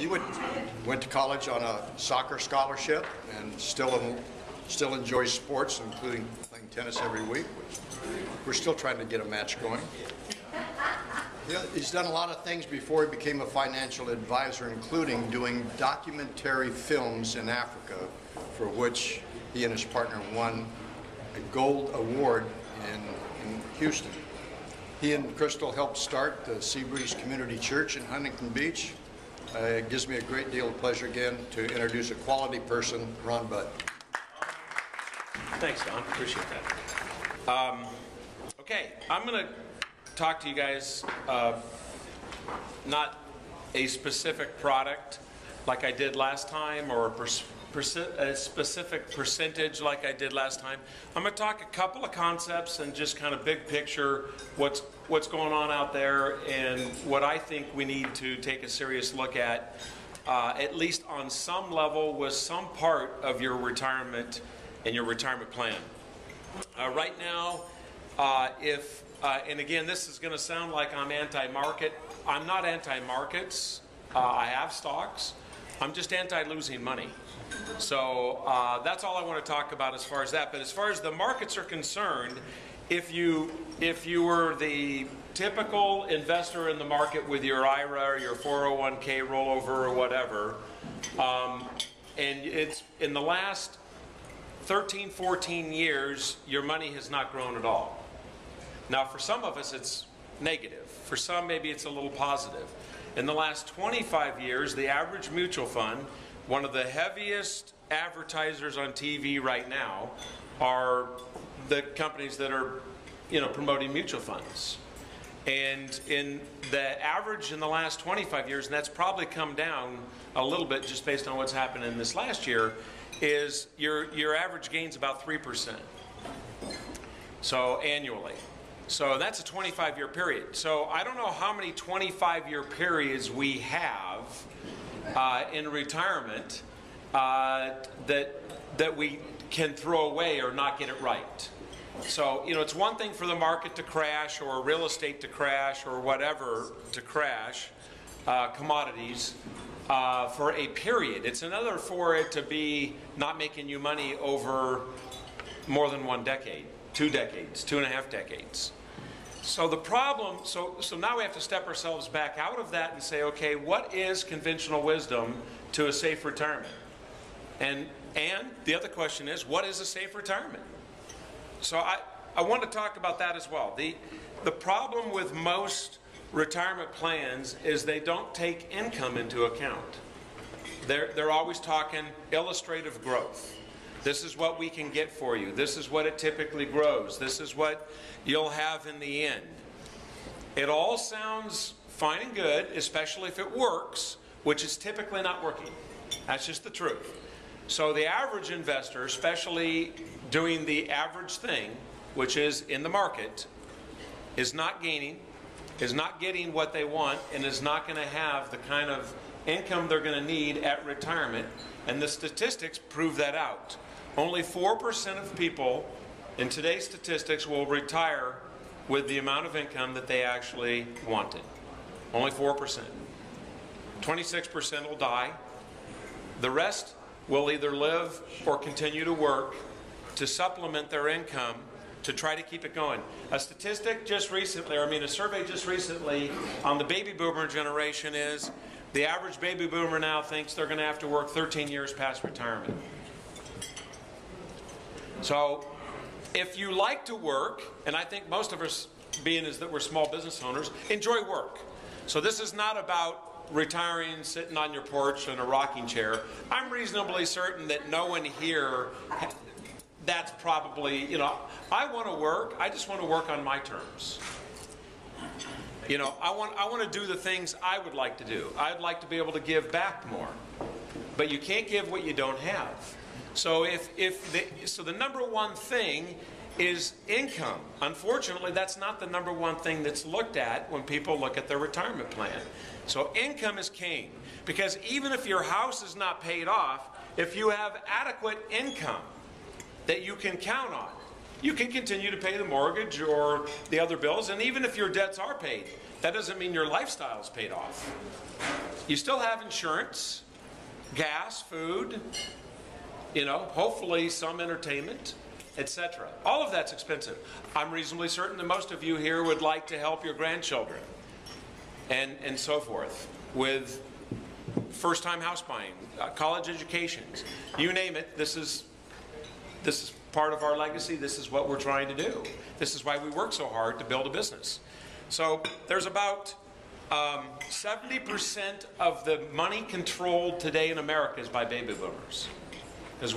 He went to college on a soccer scholarship and still enjoys sports, including playing tennis every week, which we're still trying to get a match going. He's done a lot of things before he became a financial advisor, including doing documentary films in Africa, for which he and his partner won a gold award in Houston. He and Crystal helped start the Seabreeze Community Church in Huntington Beach. It gives me a great deal of pleasure again to introduce a quality person, ronbudd. Thanks, Don. Appreciate that. Okay, I'm going to talk to you guys not a specific product like I did last time, or a specific percentage like I did last time. I'm going to talk a couple of concepts and just kind of big picture what's going on out there and what I think we need to take a serious look at least on some level with some part of your retirement and your retirement plan. Right now, and again, this is going to sound like I'm anti-market. I'm not anti-markets. I have stocks. I'm just anti-losing money. So that's all I want to talk about as far as that. But as far as the markets are concerned, if you were the typical investor in the market with your IRA or your 401k rollover or whatever, and it's in the last 13, 14 years, your money has not grown at all. Now, for some of us, it's negative. For some, maybe it's a little positive. In the last 25 years, the average mutual fund, one of the heaviest advertisers on TV right now, are the companies that are, promoting mutual funds. And in the average in the last 25 years, and that's probably come down a little bit just based on what's happened in this last year, is your average gain's about 3%. So annually. So that's a 25-year period. So I don't know how many 25-year periods we have in retirement that we can throw away or not get it right. So, it's one thing for the market to crash or real estate to crash or whatever to crash, commodities, for a period. It's another for it to be not making you money over more than 1 decade, 2 decades, 2.5 decades. So the problem, so now we have to step ourselves back out of that and say, okay, what is conventional wisdom to a safe retirement? And the other question is, what is a safe retirement? So I want to talk about that as well. The problem with most retirement plans is they don't take income into account. They're always talking illustrative growth. This is what we can get for you. This is what it typically grows. This is what you'll have in the end. It all sounds fine and good, especially if it works, which is typically not working. That's just the truth. So the average investor, especially doing the average thing, which is in the market, is not gaining, is not getting what they want, and is not going to have the kind of income they're going to need at retirement. And the statistics prove that out. Only 4% of people in today's statistics will retire with the amount of income that they actually wanted. Only 4%. 26% will die. The rest will either live or continue to work to supplement their income to try to keep it going. A statistic just recently, a survey just recently on the baby boomer generation is the average baby boomer now thinks they're going to have to work 13 years past retirement. So if you like to work, and I think most of us, being as that we're small business owners, enjoy work. So this is not about retiring, sitting on your porch in a rocking chair. I'm reasonably certain that no one here, that's probably, I want to work, I just want to work on my terms. I want to do the things I would like to do. I'd like to be able to give back more. But you can't give what you don't have. So so the number one thing is income. Unfortunately, that's not the number one thing that's looked at when people look at their retirement plan. So income is king. Because even if your house is not paid off, if you have adequate income that you can count on, you can continue to pay the mortgage or the other bills. And even if your debts are paid, that doesn't mean your lifestyle is paid off. You still have insurance, gas, food, hopefully some entertainment, etc. All of that's expensive. I'm reasonably certain that most of you here would like to help your grandchildren and so forth with first-time house buying, college educations, you name it. This is part of our legacy. This is what we're trying to do. This is why we work so hard to build a business. So there's about 70% of the money controlled today in America is by baby boomers. Because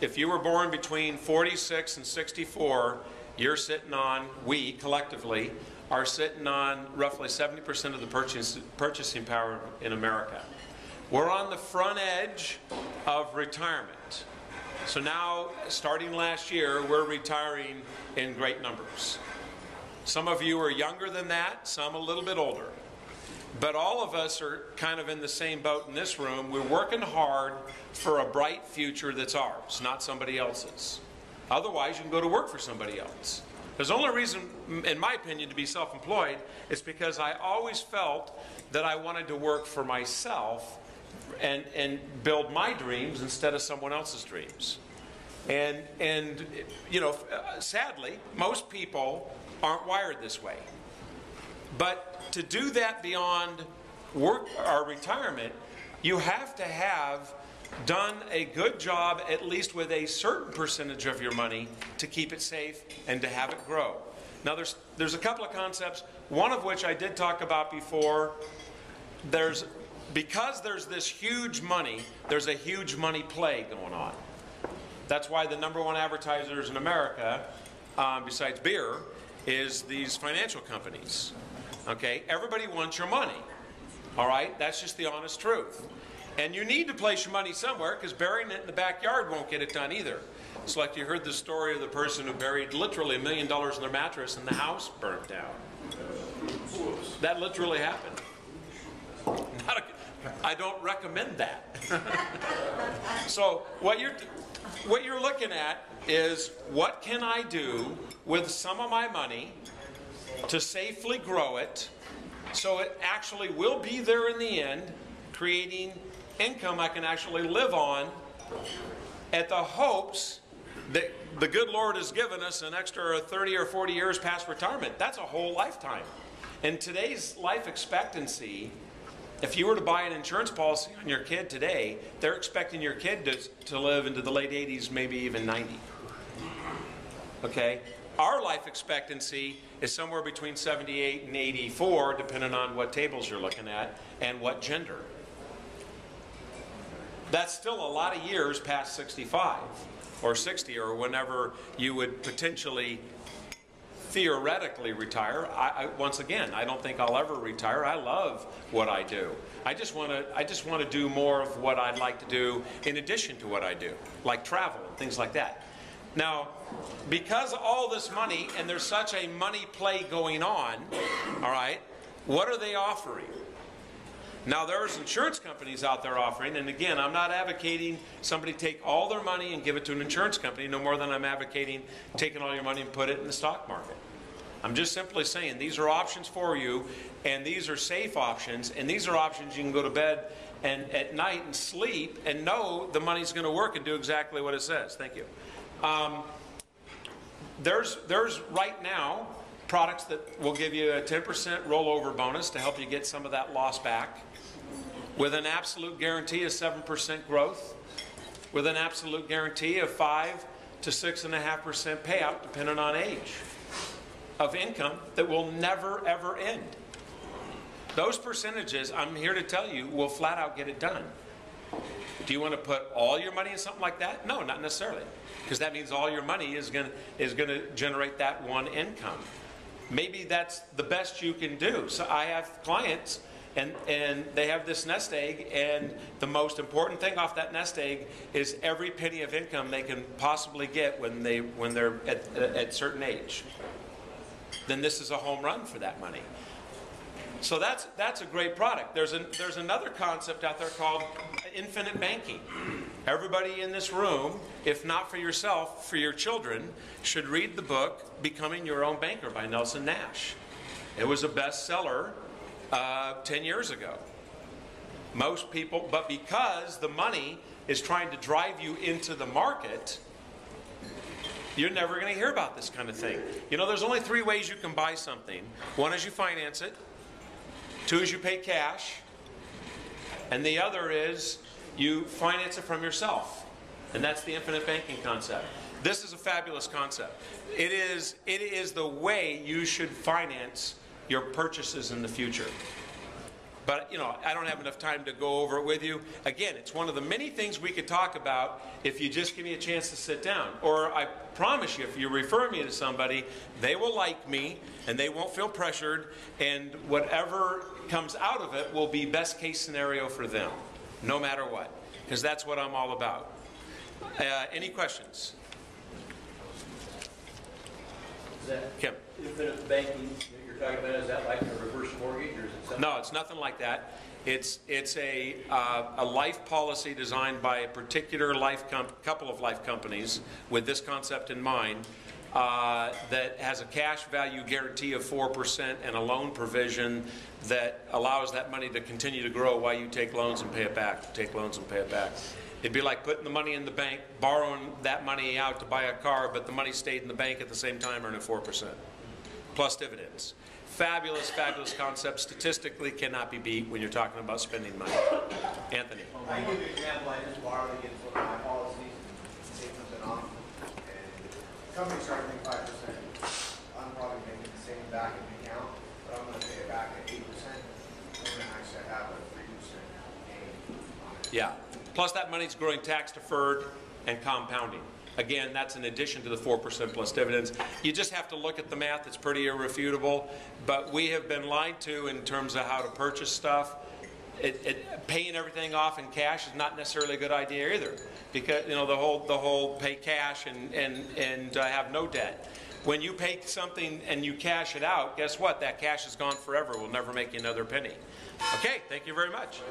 if you were born between 46 and 64, you're sitting on, we collectively are sitting on roughly 70% of the purchasing power in America. We're on the front edge of retirement. So now, starting last year, we're retiring in great numbers. Some of you are younger than that, some a little bit older. But all of us are kind of in the same boat in this room. We're working hard for a bright future that's ours, not somebody else's. Otherwise, you can go to work for somebody else. There's the only reason, in my opinion, to be self-employed is because I always felt that I wanted to work for myself and build my dreams instead of someone else's dreams. And sadly, most people aren't wired this way. But to do that beyond work or retirement, you have to have done a good job, at least with a certain percentage of your money, to keep it safe and to have it grow. Now, there's a couple of concepts, one of which I did talk about before. Because there's this huge money, there's a huge money play going on. That's why the #1 advertisers in America, besides beer, is these financial companies. Okay, everybody wants your money. All right, that's just the honest truth. And you need to place your money somewhere, because burying it in the backyard won't get it done either. It's like you heard the story of the person who buried literally $1 million in their mattress and the house burnt down. That literally happened. I don't recommend that. So what you're looking at is, what can I do with some of my money to safely grow it so it actually will be there in the end, creating income I can actually live on, at the hopes that the good Lord has given us an extra 30 or 40 years past retirement. That's a whole lifetime. In today's life expectancy, if you were to buy an insurance policy on your kid today, they're expecting your kid to live into the late 80s, maybe even 90. Okay? Our life expectancy is somewhere between 78 and 84, depending on what tables you're looking at and what gender. That's still a lot of years past 65 or 60 or whenever you would potentially theoretically retire. Once again, I don't think I'll ever retire. I love what I do. I just want to do more of what I'd like to do in addition to what I do, like travel and things like that. Now, because of all this money, and there's such a money play going on, all right, what are they offering? Now, there's insurance companies out there offering, and again, I'm not advocating somebody take all their money and give it to an insurance company, no more than I'm advocating taking all your money and put it in the stock market. I'm just simply saying these are options for you, and these are safe options, and these are options you can go to bed and at night and sleep and know the money's going to work and do exactly what it says. Thank you. There's right now products that will give you a 10% rollover bonus to help you get some of that loss back, with an absolute guarantee of 7% growth, with an absolute guarantee of 5 to 6.5% payout, depending on age, of income that will never ever end. Those percentages, I'm here to tell you, will flat out get it done. Do you want to put all your money in something like that? No, not necessarily, because that means all your money is going to generate that one income. Maybe that's the best you can do. So I have clients, and they have this nest egg, and the most important thing off that nest egg is every penny of income they can possibly get when they're at certain age. Then this is a home run for that money. So that's a great product. There's another concept out there called infinite banking. Everybody in this room, if not for yourself, for your children, should read the book Becoming Your Own Banker by Nelson Nash. It was a bestseller 10 years ago. Most people, but because the money is trying to drive you into the market, you're never going to hear about this kind of thing. You know, there's only 3 ways you can buy something. One is you finance it. 2 is you pay cash. And the other is you finance it from yourself. And that's the infinite banking concept. This is a fabulous concept. It is the way you should finance your purchases in the future. But, you know, I don't have enough time to go over it with you. Again, it's one of the many things we could talk about if you just give me a chance to sit down. Or I promise you, if you refer me to somebody, they will like me and they won't feel pressured, and whatever comes out of it will be best case scenario for them, no matter what. Because that's what I'm all about. Any questions? Is that Kim? infinite banking that you're talking about, is that like a reverse mortgage, or is it something? No, it's nothing like that. It's a life policy designed by a particular couple of life companies with this concept in mind, that has a cash value guarantee of 4% and a loan provision that allows that money to continue to grow while you take loans and pay it back, take loans and pay it back. It'd be like putting the money in the bank, borrowing that money out to buy a car, but the money stayed in the bank at the same time, earning 4%, plus dividends. Fabulous, fabulous concept. Statistically cannot be beat when you're talking about spending money. Anthony. I give you an example. I just borrowed against one of my policies, take something off, and the company's charging 5%. I'm probably making the same back in the account, but I'm going to pay it back at 8%. I'm going to actually have a 3% gain on it. Yeah. Plus that money's growing tax deferred and compounding. Again, that's in addition to the 4% plus dividends. You just have to look at the math. It's pretty irrefutable. But we have been lied to in terms of how to purchase stuff. Paying everything off in cash is not necessarily a good idea either, because, you know, the whole pay cash and have no debt. When you pay something and you cash it out, guess what? That cash is gone forever. We'll never make you another penny. Okay, thank you very much.